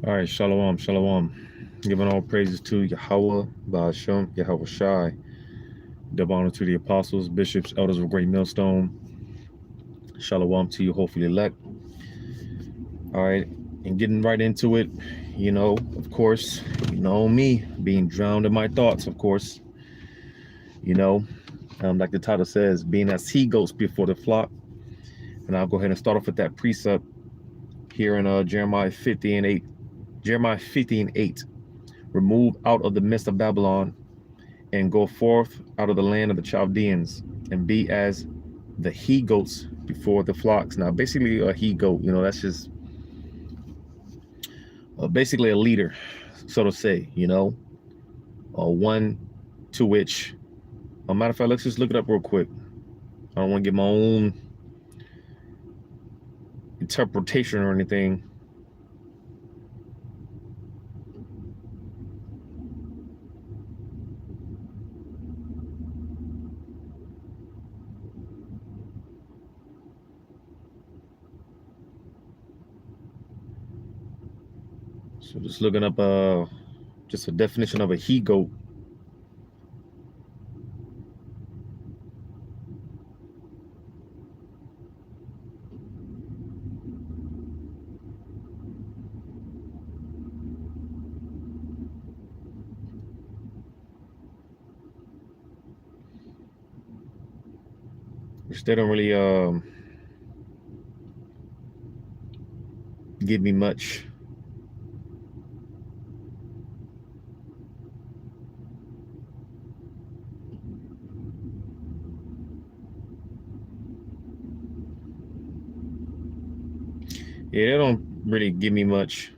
All right, shalom, shalom. Giving all praises to Yahweh, Ba'ashem, Yahweh Shai. Double honor to the apostles, bishops, elders of Great Millstone. Shalom to you, hopefully elect. All right, and getting right into it, of course, me being drowned in my thoughts, of course, like the title says, being as he goats before the flock. And I'll go ahead and start off with that precept here in Jeremiah 50 and 8. Jeremiah 50 and 8. Remove out of the midst of Babylon and go forth out of the land of the Chaldeans and be as the he goats before the flocks. Now, basically a he goat, that's just basically a leader, so to say, one to which, a matter of fact, let's just look it up real quick. I don't want to get my own interpretation or anything. So just looking up just a definition of a he goat. Which they don't really give me much. Yeah, they don't really give me much.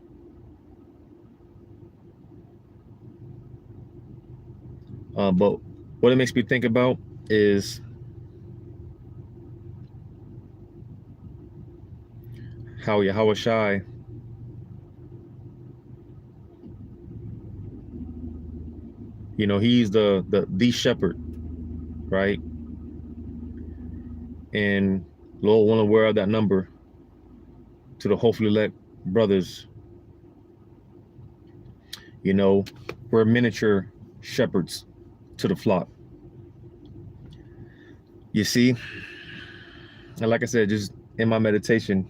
But what it makes me think about is how Yahweh Shai he's the shepherd, right? And Lord want to wear out that number to the hopefully elect brothers. We're miniature shepherds to the flock. You see, and like I said, just in my meditation,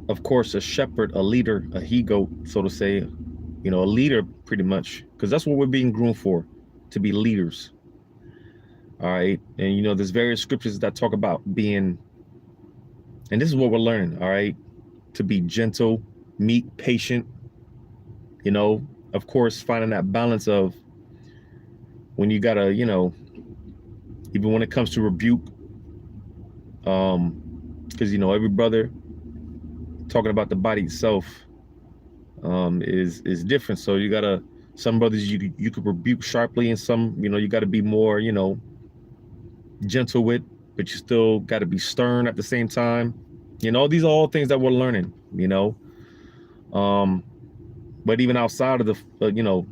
of course, a shepherd, a leader, a he goat, so to say, a leader pretty much, because that's what we're being groomed for, to be leaders. All right. And, there's various scriptures that talk about being, and this is what we're learning, all right, to be gentle, meek, patient, of course, finding that balance of when you gotta, even when it comes to rebuke, because, every brother talking about the body itself is different. So you gotta, some brothers you could rebuke sharply, and some, you gotta be more, gentle with, but you still gotta be stern at the same time. These are all things that we're learning, but even outside of the,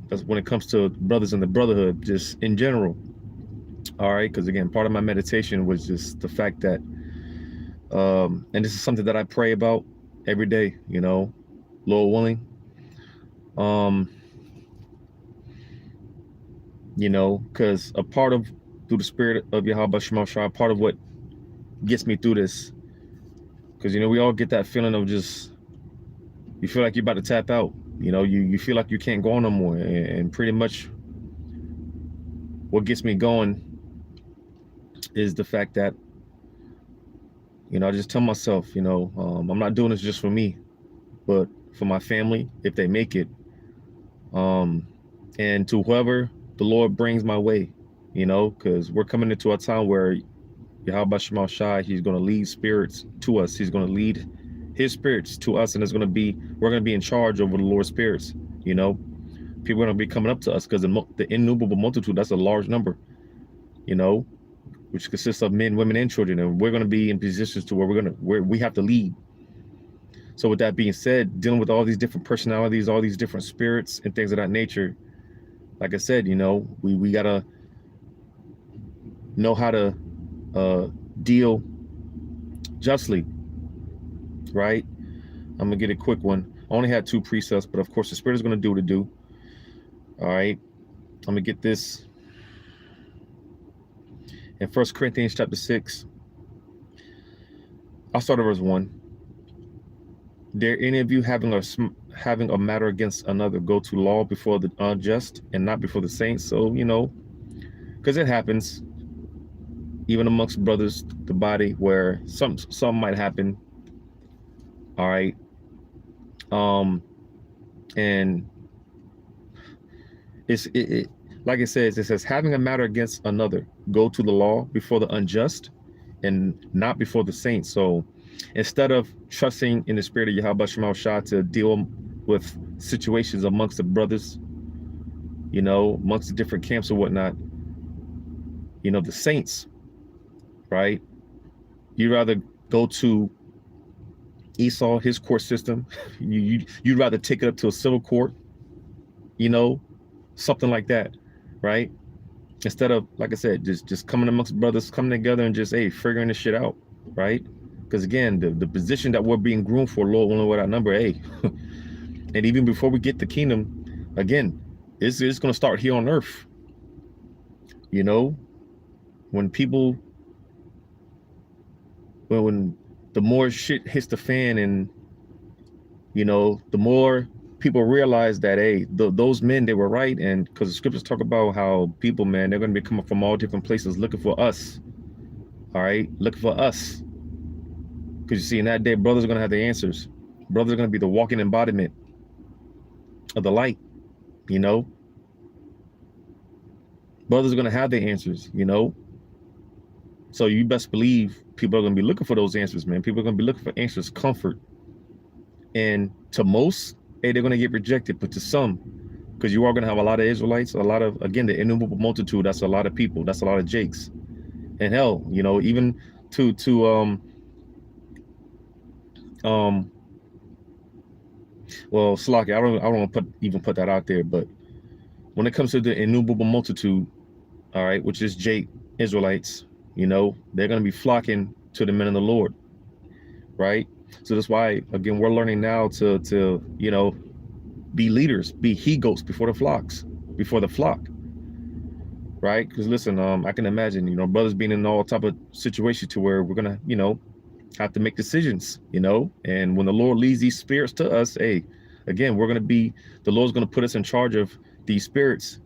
that's when it comes to brothers in the brotherhood, just in general. All right, because again, part of my meditation was just the fact that, and this is something that I pray about every day, Lord willing. Because a part of, through the spirit of Yahweh Shema Shai, part of what gets me through this, because we all get that feeling of just, you feel like you're about to tap out, you feel like you can't go on no more, and pretty much what gets me going is the fact that, I just tell myself, I'm not doing this just for me, but for my family, if they make it, and to whoever the Lord brings my way, because we're coming into a time where Yahweh Shema Shai, he's going to lead spirits to us. He's going to lead his spirits to us, and we're going to be in charge over the Lord's spirits. People are going to be coming up to us, because the innumerable multitude, that's a large number, which consists of men, women, and children, and we're going to be in positions to where we have to lead. So with that being said, dealing with all these different personalities, all these different spirits and things of that nature, like I said, we gotta know how to deal justly, right? I'm gonna get a quick one. I only had 2 precepts, but of course the Spirit is gonna do what it do. All right, I'm gonna get this in 1 Corinthians chapter 6. I'll start at verse 1. Dare any of you having a matter against another go to law before the unjust and not before the saints? So, because it happens even amongst brothers, the body, where some might happen. All right. And it like it says having a matter against another, go to the law before the unjust and not before the saints. So instead of trusting in the Spirit of Yahweh Shema Shah to deal with situations amongst the brothers, amongst the different camps or whatnot, the saints, right? You'd rather go to Esau, his court system. You'd rather take it up to a civil court, something like that, right? Instead of, like I said, just coming amongst brothers, coming together and just, figuring this shit out, right? Because again, the position that we're being groomed for, Lord willing, without number, and even before we get the kingdom, again, it's going to start here on earth. When people, when the more shit hits the fan, and the more people realize that those men, they were right. And because the scriptures talk about how people, man, they're going to be coming from all different places looking for us. All right, looking for us. Because you see, in that day, brothers are going to have the answers. Brothers are going to be the walking embodiment of the light. Brothers are going to have the answers. So you best believe people are going to be looking for those answers, man. People are going to be looking for answers, comfort. And to most, they're going to get rejected. But to some, because you are going to have a lot of Israelites, a lot of, again, the innumerable multitude, that's a lot of people. That's a lot of Jakes. And hell, even to well, Slaki, I don't want to even put that out there, but when it comes to the innumerable multitude, all right, which is Jake Israelites, they're going to be flocking to the men of the Lord, right? So that's why, again, we're learning now to be leaders, be he-goats before the flock, right? Because listen, I can imagine, brothers being in all type of situations to where we're going to, have to make decisions, and when the Lord leads these spirits to us, again, we're going to be, the Lord's going to put us in charge of these spirits,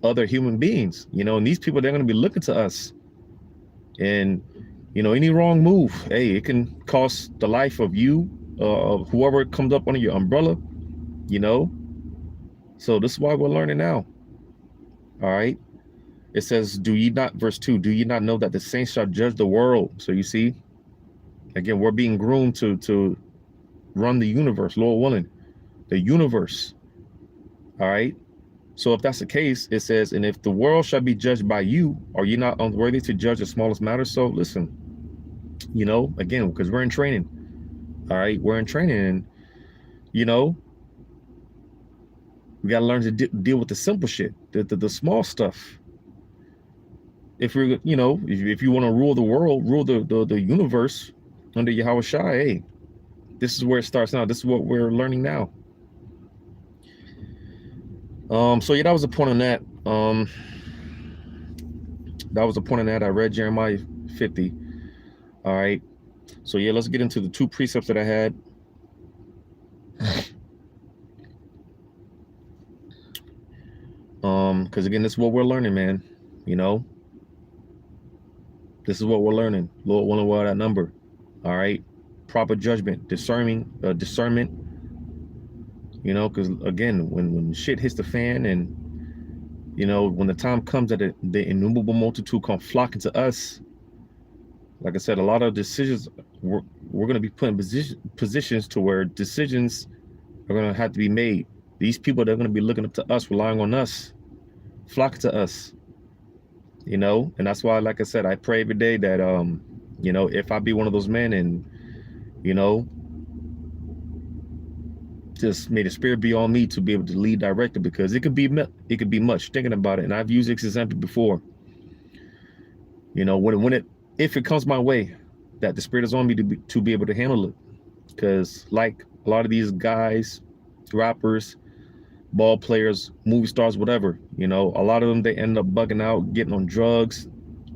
other human beings, and these people, they're going to be looking to us. And, any wrong move, it can cost the life of you, whoever comes up under your umbrella, So this is why we're learning now. All right. It says, verse 2, do ye not know that the saints shall judge the world? So you see, again, we're being groomed to run the universe, Lord willing, the universe. All right. So if that's the case, it says, and if the world shall be judged by you, are you not unworthy to judge the smallest matters? So listen, again, because we're in training. All right. We're in training, and, we got to learn to deal with the simple shit, the small stuff. If we're, if you want to rule the world, rule the universe under Yahweh Shai, this is where it starts now. This is what we're learning now. So yeah, that was the point on that. I read Jeremiah 50. All right. So yeah, let's get into the 2 precepts that I had. Because again, this is what we're learning, man. This is what we're learning. Lord willing, well, that number. All right. Proper judgment, discernment. Because again, when shit hits the fan, and when the time comes that the innumerable multitude come flocking to us, like I said, a lot of decisions we're going to be put in positions to where decisions are going to have to be made. These people, they're going to be looking up to us, relying on us, flocking to us. And that's why, like I said, I pray every day that if I be one of those men, and just may the Spirit be on me to be able to lead directly, because it could be much thinking about it. And I've used this example before. If it comes my way, that the Spirit is on me to be able to handle it. Because like a lot of these guys, rappers, ball players, movie stars, whatever, you know, a lot of them, they end up bugging out, getting on drugs,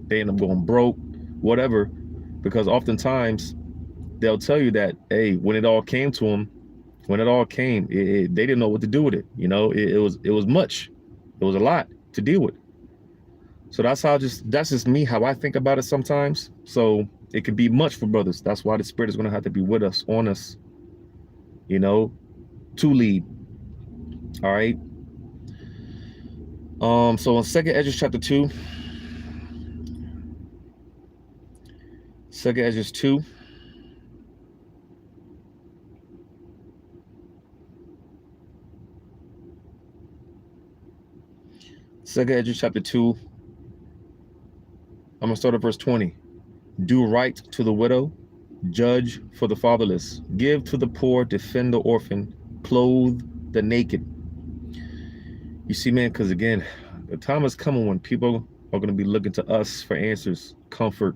they end up going broke, whatever, because oftentimes they'll tell you that, hey, when it all came to them, when it all came, they didn't know what to do with it. You know, it was much, it was a lot to deal with. So that's just me, how I think about it sometimes. So it can be much for brothers. That's why the Spirit is going to have to be with us, on us, you know, to lead. All right. So in 2nd Ezra chapter 2, 2nd Ezra 2, Second Ezra chapter 2, I'm gonna start at verse 20. Do right to the widow, judge for the fatherless, give to the poor, defend the orphan, clothe the naked. You see, man, because again, the time is coming when people are going to be looking to us for answers, comfort,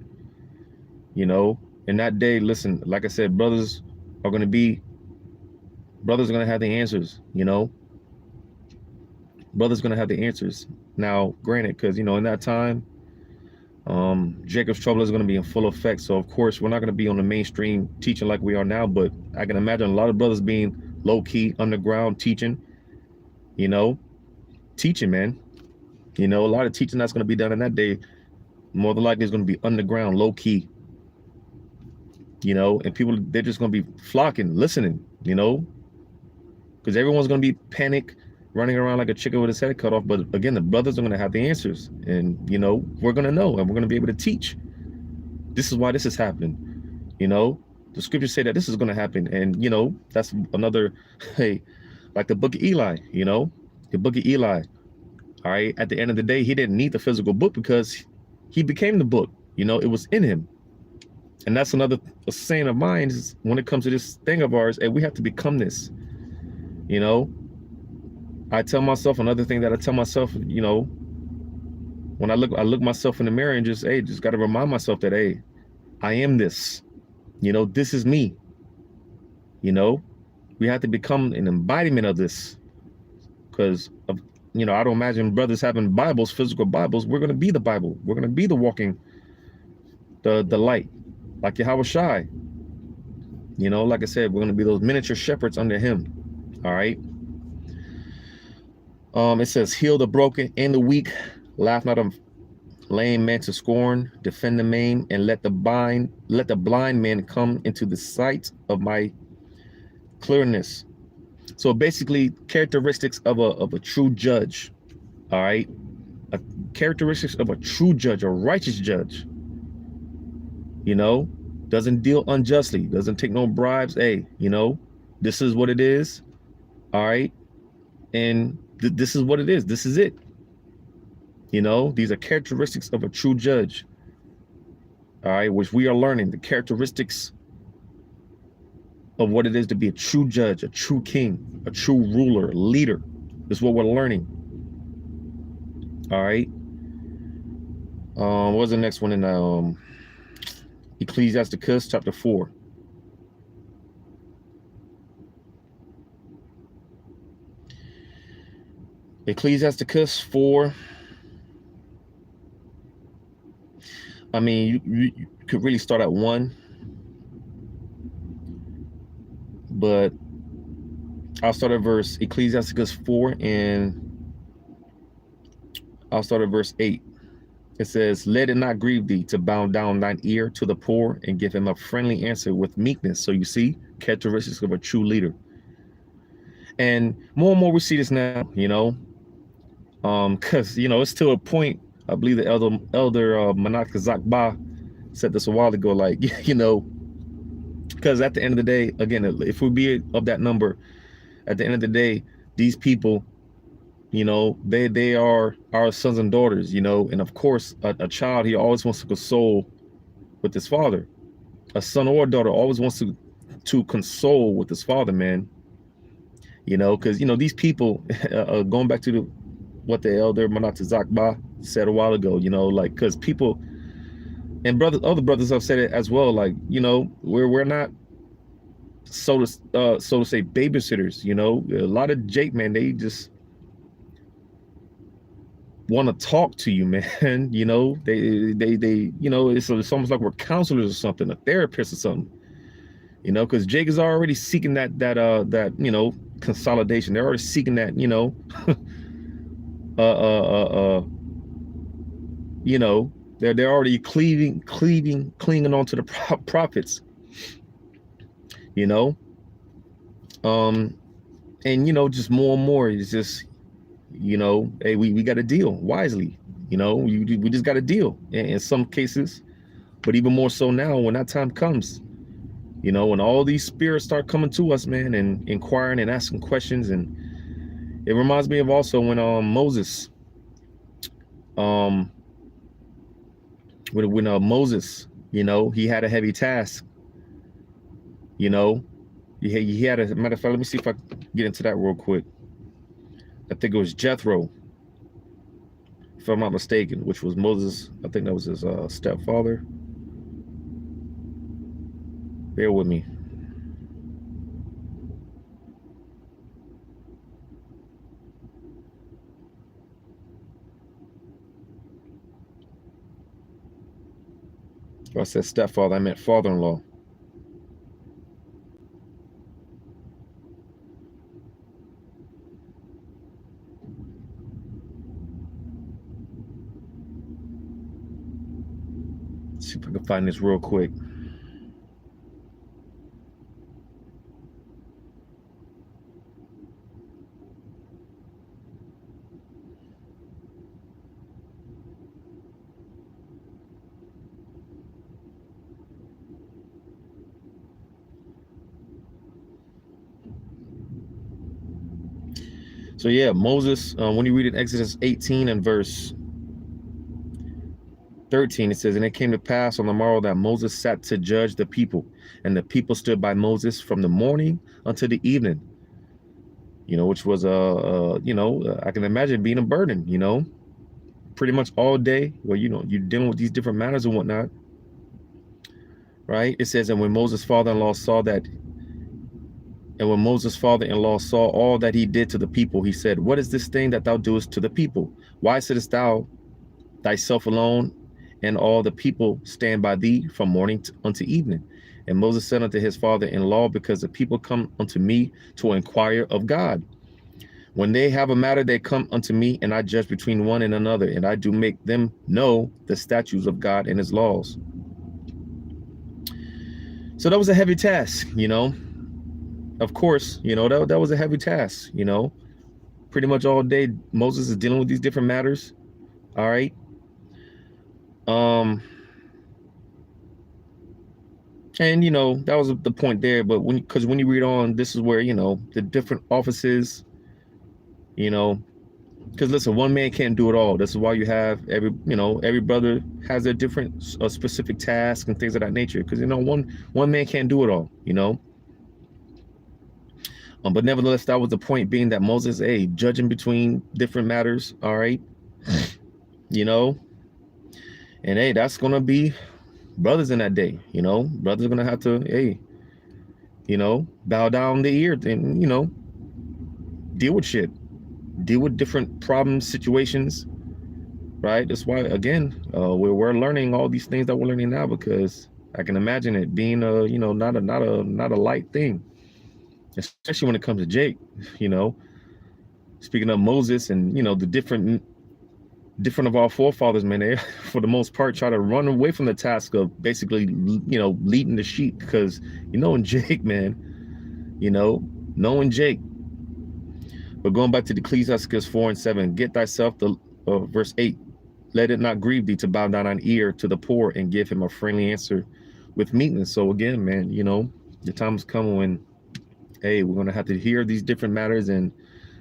you know. In that day, listen, like I said, brothers are going to have the answers, you know. Brothers going to have the answers. Now, granted, because, you know, in that time, Jacob's trouble is going to be in full effect. So, of course, we're not going to be on the mainstream teaching like we are now, but I can imagine a lot of brothers being low-key, underground teaching, you know, man. You know, a lot of teaching that's going to be done in that day, more than likely is going to be underground, low-key, you know, and people, they're just going to be flocking, listening, you know, because everyone's going to be panic, running around like a chicken with his head cut off. But again, the brothers are going to have the answers, and, you know, we're going to know, and we're going to be able to teach. This is why this is happening. You know, the scriptures say that this is going to happen. And, you know, that's another, hey, like the book of Eli, you know, the book of Eli. All right. At the end of the day, he didn't need the physical book because he became the book. You know, it was in him. And that's another saying of mine is when it comes to this thing of ours, and we have to become this. You know, I tell myself, another thing that I tell myself, you know, when I look myself in the mirror and just, hey, just got to remind myself that, hey, I am this. You know, this is me. You know, we have to become an embodiment of this, because of, you know, I don't imagine brothers having Bibles, physical Bibles. We're going to be the Bible. We're going to be the walking, the light, like Yahweh Shai. You know, like I said, we're going to be those miniature shepherds under him. All right. It says, heal the broken and the weak, laugh not a lame man to scorn, defend the maimed, and let the blind man come into the sight of my clearness. So basically, characteristics of a true judge. All right, characteristics of a true judge, a righteous judge. You know, doesn't deal unjustly, doesn't take no bribes. Hey, you know, this is what it is. All right, and this is what it is. This is it. You know, these are characteristics of a true judge. All right, which we are learning the characteristics of what it is to be a true judge, a true king, a true ruler, a leader. This is what we're learning. All right. What was the next one in Ecclesiasticus chapter 4? Ecclesiasticus 4. I mean, you could really start at 1, but I'll start at Ecclesiasticus 4, and I'll start at verse 8. It says, let it not grieve thee to bow down thine ear to the poor and give him a friendly answer with meekness. So you see, characteristics of a true leader. And more we see this now, you know, because, you know, it's to a point, I believe the elder Manak Zakba said this a while ago, like, you know, because at the end of the day, again, if we be of that number, at the end of the day, these people, you know, they are our sons and daughters, you know, and of course, a child, he always wants to console with his father. A son or a daughter always wants to console with his father, man. You know, because, you know, these people, going back to what the elder Manat Zakba said a while ago, you know, like, because people, and other brothers have said it as well. Like, you know, we're not so to say babysitters. You know, a lot of Jake, man, they just want to talk to you, man. You know, they you know, it's almost like we're counselors or something, a therapist or something. You know, because Jake is already seeking that you know, consolidation. They're already seeking that, you know, you know, they're already clinging onto the prophets. You know, and you know, just more and more, it's just, you know, hey, we got to deal wisely. You know, we just got to deal in some cases, but even more so now when that time comes. You know, when all these spirits start coming to us, man, and inquiring and asking questions. And it reminds me of also when Moses, when Moses, you know, he had a heavy task. You know, he had a matter of fact. Let me see if I can get into that real quick. I think it was Jethro, if I'm not mistaken, which was Moses. I think that was his stepfather. Bear with me. If I said stepfather, I meant father-in-law. Let's see if I can find this real quick. So yeah, Moses, when you read in Exodus 18 and verse 13, it says, and it came to pass on the morrow that Moses sat to judge the people, and the people stood by Moses from the morning until the evening. You know, which was you know, I can imagine being a burden. You know, pretty much all day. Well, you know, you're dealing with these different matters and whatnot, right? It says, and when Moses' father-in-law saw that. And when Moses' father-in-law saw all that he did to the people, he said, what is this thing that thou doest to the people? Why sittest thou thyself alone, and all the people stand by thee from morning unto evening? And Moses said unto his father-in-law, because the people come unto me to inquire of God. When they have a matter, they come unto me, and I judge between one and another, and I do make them know the statutes of God and his laws. So that was a heavy task, you know. Of course, you know, that was a heavy task, you know. Pretty much all day, Moses is dealing with these different matters. All right. And you know, that was the point there. But because when you read on, this is where, you know, the different offices, you know, because listen, one man can't do it all. This is why you have every brother has their different specific tasks and things of that nature. Because you know, one man can't do it all. You know. But nevertheless, that was the point being that Moses, judging between different matters. All right. You know, and that's gonna be brothers in that day. You know, brothers are gonna have to, you know, bow down the ear and, you know, deal with shit, deal with different problems, situations, right? That's why, again, we're learning all these things that we're learning now, because I can imagine it being you know, not a light thing, especially when it comes to Jake. You know, speaking of Moses and, you know, the different of our forefathers, man, they for the most part try to run away from the task of basically, you know, leading the sheep, because, you know, in Jake, man, you know, knowing Jake. But going back to the Ecclesiastes 4 and 7, get thyself the verse 8, let it not grieve thee to bow down thine ear to the poor and give him a friendly answer with meekness. So again, man, you know, the time is coming when, we're going to have to hear these different matters and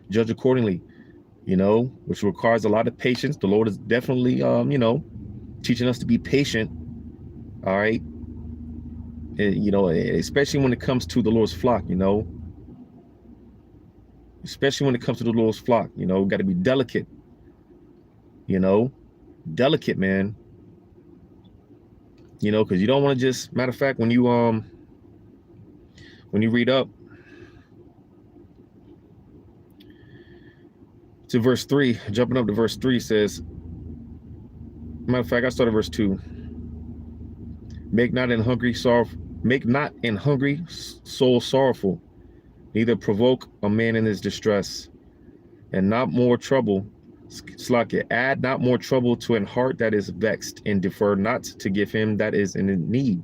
judge accordingly, you know, which requires a lot of patience. The Lord is definitely, you know, teaching us to be patient. All right. And, you know, especially when it comes to the Lord's flock, you know, especially when it comes to the Lord's flock, you know, we got to be delicate, you know, delicate, man. You know, because you don't want to just, matter of fact, when you read up to verse 3, jumping up to verse 3 says, matter of fact, I started verse 2. Make not an hungry soul sorrowful, neither provoke a man in his distress, and not more trouble, add not more trouble to an heart that is vexed, and defer not to give him that is in need.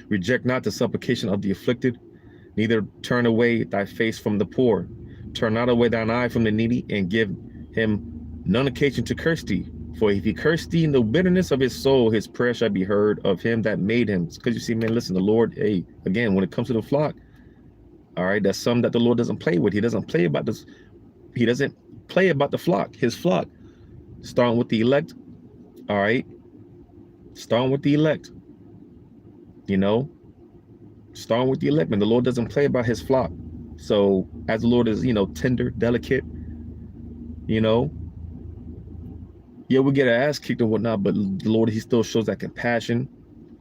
Reject not the supplication of the afflicted, neither turn away thy face from the poor. Turn not away thine eye from the needy, and give him none occasion to curse thee. For if he curse thee in the bitterness of his soul, his prayer shall be heard of him that made him. Because you see, man, listen, the Lord, hey, again, when it comes to the flock, all right, that's something that the Lord doesn't play with. He doesn't play about this. He doesn't play about the flock, his flock. Starting with the elect, all right? Starting with the elect, you know? Starting with the elect, man. The Lord doesn't play about his flock. So as the Lord is, you know, tender, delicate, you know, yeah, we get our ass kicked and whatnot, but the Lord, he still shows that compassion,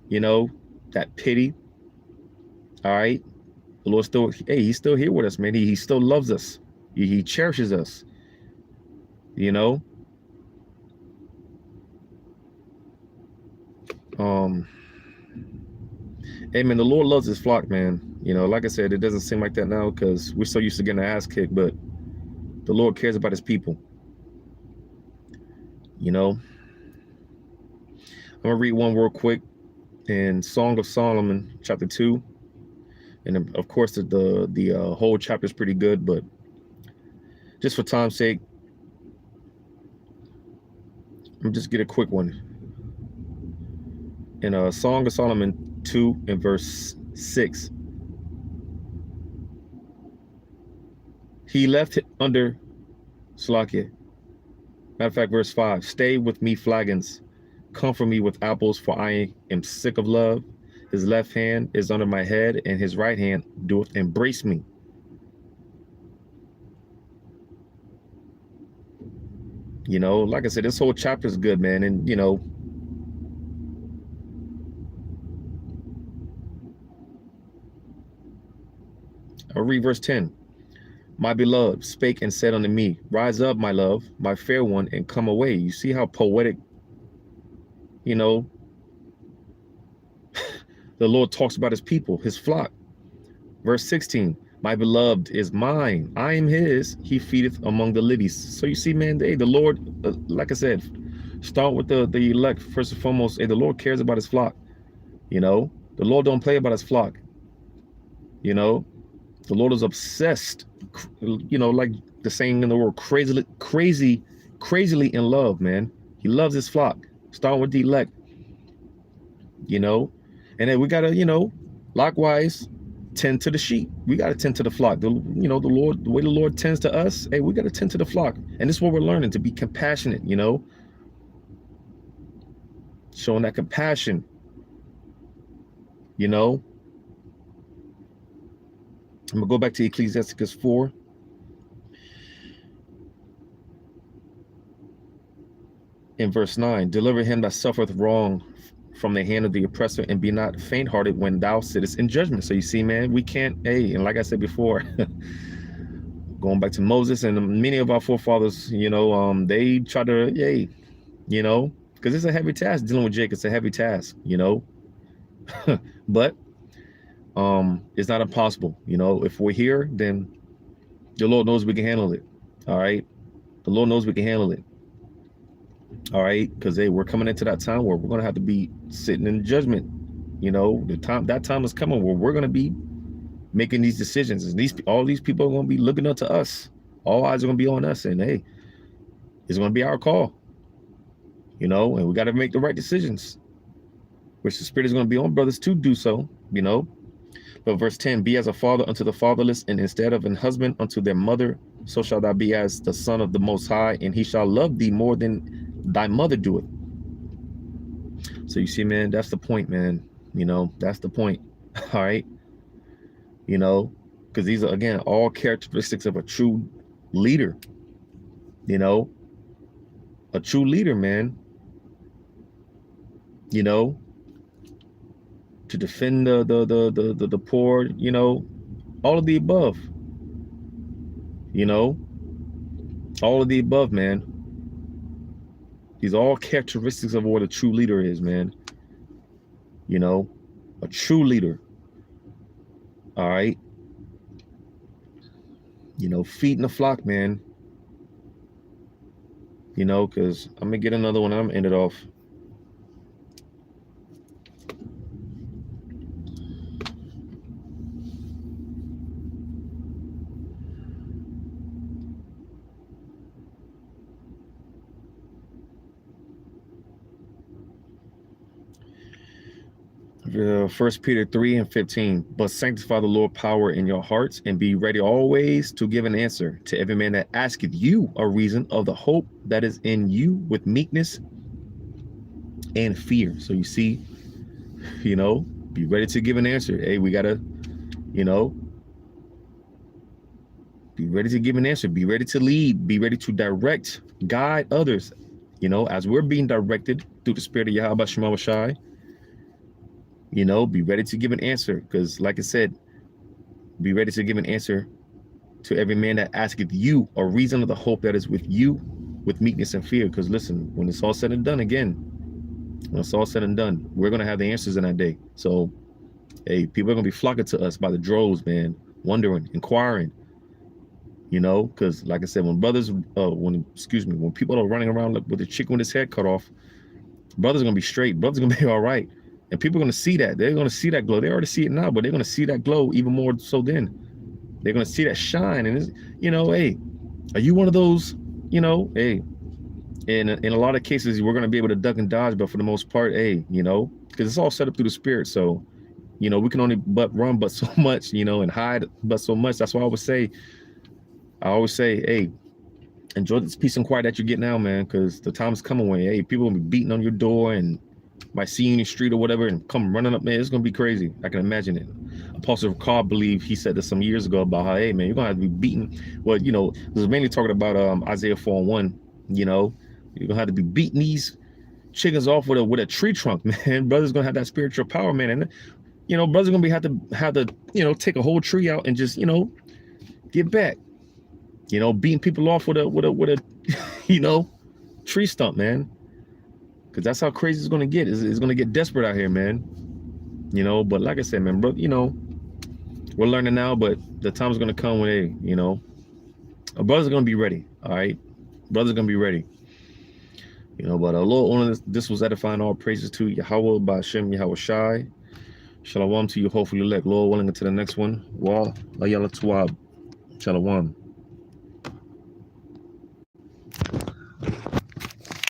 you know, that pity. All right. The Lord still, hey, he's still here with us, man. He still loves us. He cherishes us, you know. Hey, man, the Lord loves his flock, man. You know, like I said, it doesn't seem like that now because we're so used to getting our ass kicked, but the Lord cares about his people. You know, I'm gonna read one real quick in Song of Solomon, chapter 2. And of course, the whole chapter is pretty good, but just for time's sake, I'm just get a quick one. In Song of Solomon 2 and verse 6, he left under Slakia. Matter of fact, verse 5, stay with me flagons, comfort me with apples, for I am sick of love. His left hand is under my head, and his right hand doeth embrace me. You know, like I said, this whole chapter is good, man. And, you know, I'll read verse 10. My beloved spake and said unto me, rise up, my love, my fair one, and come away. You see how poetic, you know, the Lord talks about his people, his flock. Verse 16, my beloved is mine, I am his, he feedeth among the lilies. So you see, man, hey, the Lord, like I said, start with the elect. First and foremost, hey, the Lord cares about his flock. You know, the Lord don't play about his flock. You know, the Lord is obsessed, you know, like the saying in the world, crazily in love, man. He loves his flock, starting with the elect, you know. And then we got to, you know, likewise, tend to the sheep. We got to tend to the flock. You know, the Lord, the way the Lord tends to us, hey, we got to tend to the flock. And this is what we're learning, to be compassionate, you know, showing that compassion, you know. I'm going to go back to Ecclesiastes 4. In verse 9, deliver him that suffereth wrong from the hand of the oppressor, and be not faint-hearted when thou sittest in judgment. So you see, man, we can't, hey, and like I said before, going back to Moses and many of our forefathers, you know, they try to, hey, you know, because it's a heavy task dealing with Jacob. It's a heavy task, you know, but it's not impossible. You know, if we're here, then the Lord knows we can handle it. All right. The Lord knows we can handle it. All right. Because, hey, we're coming into that time where we're going to have to be sitting in judgment. You know, that time is coming where we're going to be making these decisions. And all these people are going to be looking up to us. All eyes are going to be on us. And, hey, it's going to be our call. You know, and we got to make the right decisions, which the Spirit is going to be on brothers to do so, you know. But verse 10, be as a father unto the fatherless, and instead of an husband unto their mother, so shalt thou be as the son of the Most High, and he shall love thee more than thy mother doeth. So you see, man, that's the point, man. You know, that's the point. All right. You know, because these are, again, all characteristics of a true leader. You know, a true leader, man. You know, to defend the poor, you know, all of the above, you know, all of the above, man. These are all characteristics of what a true leader is, man. You know, a true leader. All right. You know, feeding the flock, man. You know, because I'm gonna get another one. I'm gonna end it off. First Peter 3:15. But sanctify the Lord power in your hearts, and be ready always to give an answer to every man that asketh you a reason of the hope that is in you with meekness and fear. So you see, you know, be ready to give an answer. Hey, we gotta, you know, be ready to give an answer. Be ready to lead. Be ready to direct, guide others. You know, as we're being directed through the Spirit of Yahweh Shema Shai. You know, be ready to give an answer, because like I said, be ready to give an answer to every man that asketh you a reason of the hope that is with you with meekness and fear. Because listen, when it's all said and done, again, when it's all said and done, we're going to have the answers in that day. So, hey, people are going to be flocking to us by the droves, man, wondering, inquiring, you know, because like I said, when people are running around with the chicken with his head cut off, brothers going to be straight. Brothers going to be all right. And people are going to see that. They're going to see that glow. They already see it now, but they're going to see that glow even more so then. They're going to see that shine. And, it's, you know, hey, are you one of those, you know, hey, in a lot of cases, we're going to be able to duck and dodge, but for the most part, hey, you know, because it's all set up through the Spirit. So, you know, we can only run but so much, you know, and hide but so much. That's why I always say, hey, enjoy this peace and quiet that you get now, man, because the time's coming when, hey, people will be beating on your door and might see you in the street or whatever and come running up, man. It's gonna be crazy. I can imagine it. Apostle Carl, believe he said this some years ago about how, hey, man, you're gonna have to be beaten. Well, you know, it was mainly talking about Isaiah 4:1. You know, you're gonna have to be beating these chickens off with a tree trunk, man. Brother's gonna have that spiritual power, man, and you know, brother's gonna have to you know, take a whole tree out and just, you know, get back. You know, beating people off with a you know, tree stump, man. Because that's how crazy it's going to get. It's going to get desperate out here, man. You know, but like I said, man, bro, you know, we're learning now, but the time's going to come when they, you know, our brothers are going to be ready, all right? Brothers are going to be ready. You know, but Lord, this was edifying. All praises to Yahweh, Ba'ashem, Yahweh Shai. Shalom to you, hopefully elect. Lord willing, until the next one. Wa, la yala tuab. Shalom.